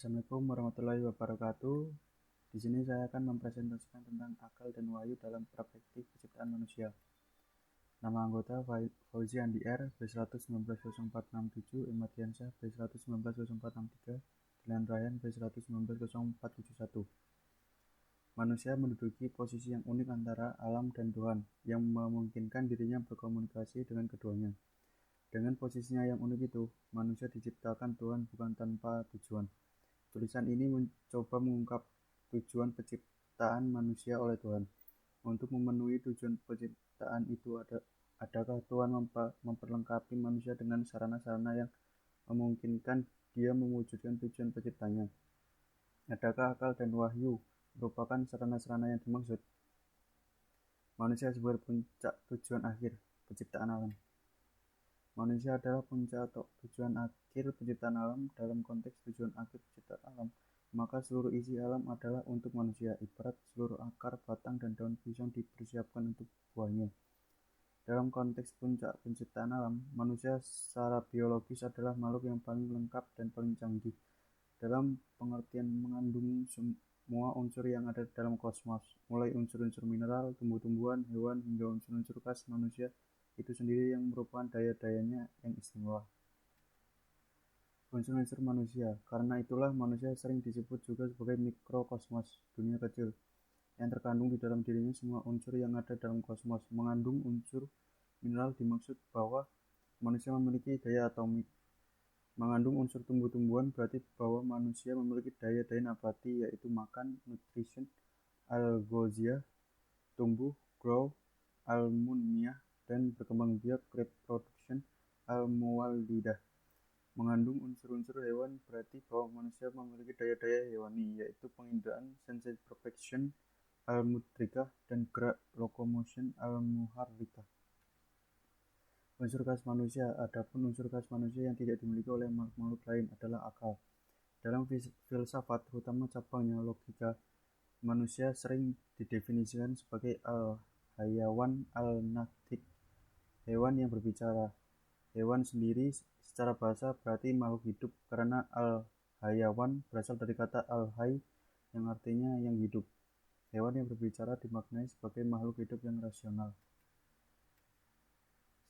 Assalamualaikum warahmatullahi wabarakatuh. Di sini saya akan mempresentasikan tentang akal dan wahyu dalam perspektif penciptaan manusia. Nama anggota Fauzi Andi R. B1190467, Emadiansyah B1190463, Dilan Ryan B1190471. Manusia menduduki posisi yang unik antara alam dan Tuhan, yang memungkinkan dirinya berkomunikasi dengan keduanya. Dengan posisinya yang unik itu, manusia diciptakan Tuhan bukan tanpa tujuan. Tulisan ini mencoba mengungkap tujuan penciptaan manusia oleh Tuhan. Untuk memenuhi tujuan penciptaan itu, adakah Tuhan memperlengkapi manusia dengan sarana-sarana yang memungkinkan dia mewujudkan tujuan penciptanya? Adakah akal dan wahyu merupakan sarana-sarana yang dimaksud? Manusia sebagai puncak tujuan akhir penciptaan alam. Manusia adalah puncak atau tujuan akhir penciptaan alam. Dalam konteks tujuan akhir penciptaan alam, maka seluruh isi alam adalah untuk manusia, ibarat seluruh akar, batang, dan daun pisang dipersiapkan untuk buahnya. Dalam konteks puncak penciptaan alam, manusia secara biologis adalah makhluk yang paling lengkap dan paling canggih, dalam pengertian mengandung semua unsur yang ada dalam kosmos, mulai unsur-unsur mineral, tumbuh-tumbuhan, hewan, hingga unsur-unsur khas manusia itu sendiri yang merupakan daya-dayanya yang istimewa. Unsur-unsur manusia. Karena itulah manusia sering disebut juga sebagai mikrokosmos, dunia kecil, yang terkandung di dalam dirinya semua unsur yang ada dalam kosmos. Mengandung unsur mineral dimaksud bahwa manusia memiliki daya atomik. Mengandung unsur tumbuh-tumbuhan berarti bahwa manusia memiliki daya-daya nabati, yaitu makan, nutrition, algosia, tumbuh, grow, almunmiyah, dan berkembang biak, reproduction, al-muwallidah. Mengandung unsur-unsur hewan berarti bahwa manusia memiliki daya-daya hewani, yaitu penginderaan, sensation perfection, al-mudrikah, dan gerak, locomotion, al-muharrikah. Unsur khas manusia. Adapun unsur khas manusia yang tidak dimiliki oleh makhluk-makhluk lain adalah akal. Dalam filsafat, terutama cabangnya logika, manusia sering didefinisikan sebagai al-hayawan al-natik, hewan yang berbicara. Hewan sendiri secara bahasa berarti makhluk hidup, karena al-hayawan berasal dari kata al-hay yang artinya yang hidup. Hewan yang berbicara dimaknai sebagai makhluk hidup yang rasional.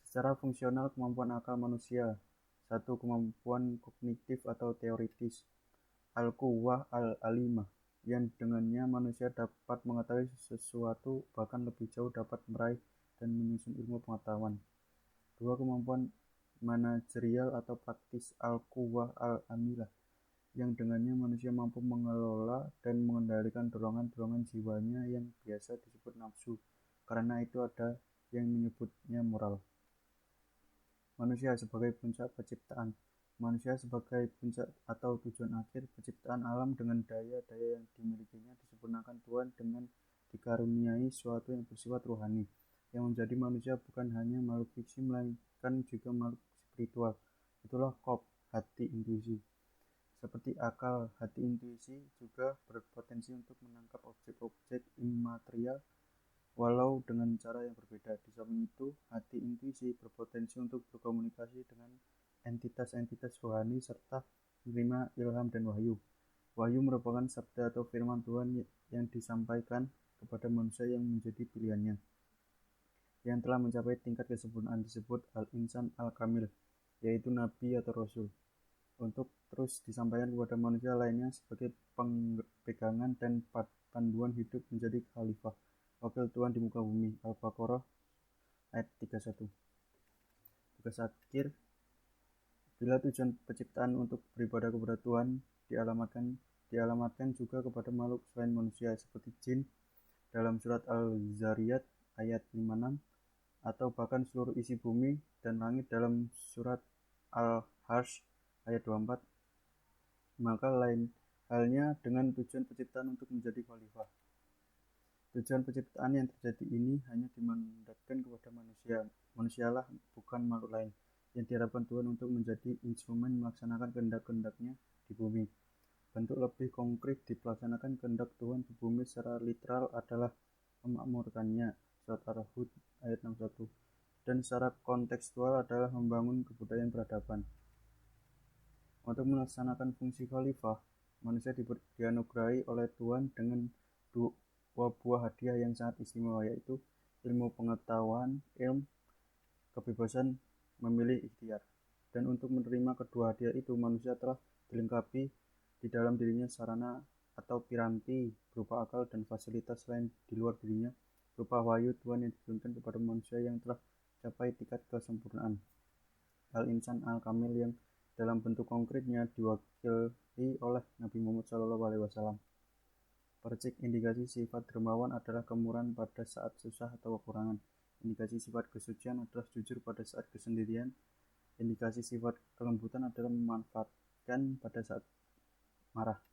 Secara fungsional, kemampuan akal manusia: 1. Kemampuan kognitif atau teoritis, al-quwwah al-alimah, yang dengannya manusia dapat mengetahui sesuatu, bahkan lebih jauh dapat meraih dan menyusun ilmu pengetahuan. 2. Kemampuan manajerial atau praktis, al-quwwah al-amilah, yang dengannya manusia mampu mengelola dan mengendalikan dorongan-dorongan jiwanya yang biasa disebut nafsu. Karena itu ada yang menyebutnya moral. Manusia sebagai puncak penciptaan. Manusia sebagai puncak atau tujuan akhir penciptaan alam dengan daya-daya yang dimilikinya disempurnakan Tuhan dengan dikaruniai sesuatu yang bersifat rohani, yang menjadi manusia bukan hanya makhluk fiksi melainkan juga makhluk spiritual. Itulah qolb, hati, intuisi. Seperti akal, hati, intuisi juga berpotensi untuk menangkap objek-objek imaterial, walau dengan cara yang berbeda. Di samping itu, hati intuisi berpotensi untuk berkomunikasi dengan entitas-entitas rohani serta menerima ilham dan wahyu. Wahyu merupakan sabda atau firman Tuhan yang disampaikan kepada manusia yang menjadi pilihannya, yang telah mencapai tingkat kesempurnaan, disebut al-insan al-kamil, yaitu nabi atau rasul, untuk terus disampaikan kepada manusia lainnya sebagai pegangan dan panduan hidup menjadi khalifah, wakil Tuhan di muka bumi. Al-Baqarah ayat 31. Tugas akhir: bila tujuan penciptaan untuk beribadah kepada Tuhan dialamatkan juga kepada makhluk selain manusia seperti jin dalam surat Al-Zariyat ayat 56, atau bahkan seluruh isi bumi dan langit dalam surat Al-Harsy ayat 24, maka lain halnya dengan tujuan penciptaan untuk menjadi khalifah. Tujuan penciptaan yang terjadi ini hanya dimandatkan kepada manusia. Manusialah, bukan makhluk lain, yang diharapkan Tuhan untuk menjadi instrumen melaksanakan kehendak-kehendaknya di bumi. Bentuk lebih konkret dipelaksanakan kehendak Tuhan di bumi secara literal adalah memakmurkannya, surat Ar-Hud ayat 61, dan secara kontekstual adalah membangun kebudayaan peradaban. Untuk melaksanakan fungsi khalifah, Manusia dianugerahi oleh Tuhan dengan dua buah hadiah yang sangat istimewa, yaitu ilmu pengetahuan, kebebasan memilih ikhtiar. Dan untuk menerima kedua hadiah itu, manusia telah dilengkapi di dalam dirinya sarana atau piranti berupa akal dan fasilitas lain di luar dirinya berupa wahyu Tuhan yang diturunkan kepada manusia yang telah mencapai tingkat kesempurnaan. Al-Insan Al-Kamil yang dalam bentuk konkretnya diwakili oleh Nabi Muhammad SAW. Percik indikasi sifat dermawan adalah kemurahan pada saat susah atau kekurangan. Indikasi sifat kesucian adalah jujur pada saat kesendirian. Indikasi sifat kelembutan adalah memanfaatkan pada saat marah.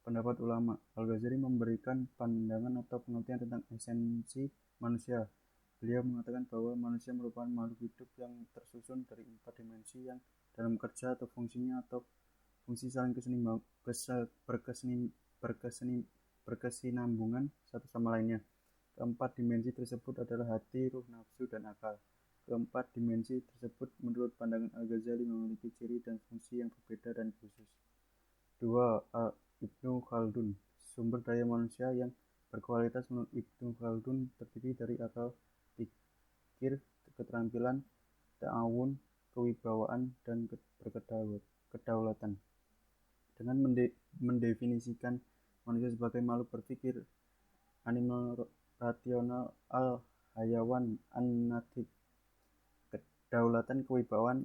Pendapat ulama. Al-Ghazali memberikan pandangan atau pengertian tentang esensi manusia. Beliau mengatakan bahwa manusia merupakan makhluk hidup yang tersusun dari 4 dimensi yang dalam kerja atau fungsinya atau fungsi saling berkesinambungan satu sama lainnya. Keempat dimensi tersebut adalah hati, ruh, nafsu, dan akal. Keempat dimensi tersebut menurut pandangan Al-Ghazali memiliki ciri dan fungsi yang berbeda dan khusus. 2. Ibnu Khaldun. Sumber daya manusia yang berkualitas menurut Ibnu Khaldun terdiri dari akal, pikir, keterampilan, ta'awun, kewibawaan, dan kedaulatan. Dengan mendefinisikan manusia sebagai makhluk berpikir, animal rasional, al-hayawan, an-natik, kedaulatan, kewibawaan,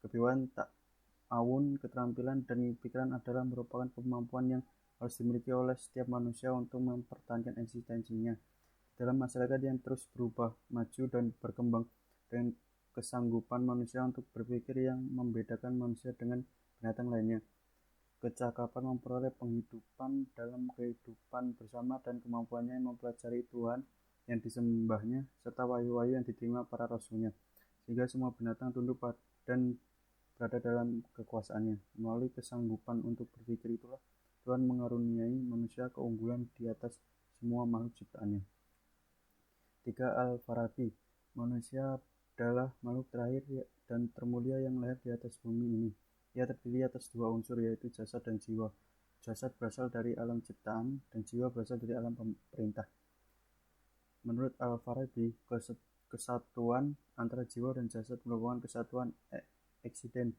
ta'awun, keterampilan, dan pikiran adalah merupakan kemampuan yang harus dimiliki oleh setiap manusia untuk mempertahankan eksistensinya dalam masyarakat yang terus berubah, maju, dan berkembang. Dengan kesanggupan manusia untuk berpikir yang membedakan manusia dengan binatang lainnya, kecakapan memperoleh penghidupan dalam kehidupan bersama, dan kemampuannya mempelajari Tuhan yang disembahnya serta wahyu-wahyu yang diterima para rasulnya, sehingga semua binatang tunduk dan berada dalam kekuasaannya. Melalui kesanggupan untuk berpikir itulah Tuhan mengaruniai manusia keunggulan di atas semua makhluk ciptaannya. 3. Al-Farabi. Manusia adalah makhluk terakhir dan termulia yang lahir di atas bumi ini. Ia terdiri atas 2 unsur, yaitu jasad dan jiwa. Jasad berasal dari alam ciptaan dan jiwa berasal dari alam perintah. Menurut Al-Farabi, kesatuan antara jiwa dan jasad merupakan kesatuan eksiden.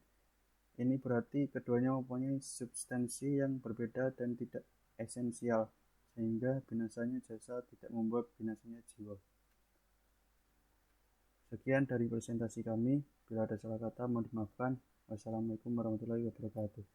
Ini berarti keduanya mempunyai substansi yang berbeda dan tidak esensial, sehingga binasanya jasad tidak membuat binasanya jiwa. Sekian dari presentasi kami. Bila ada salah kata mohon dimaafkan. Wassalamualaikum warahmatullahi wabarakatuh.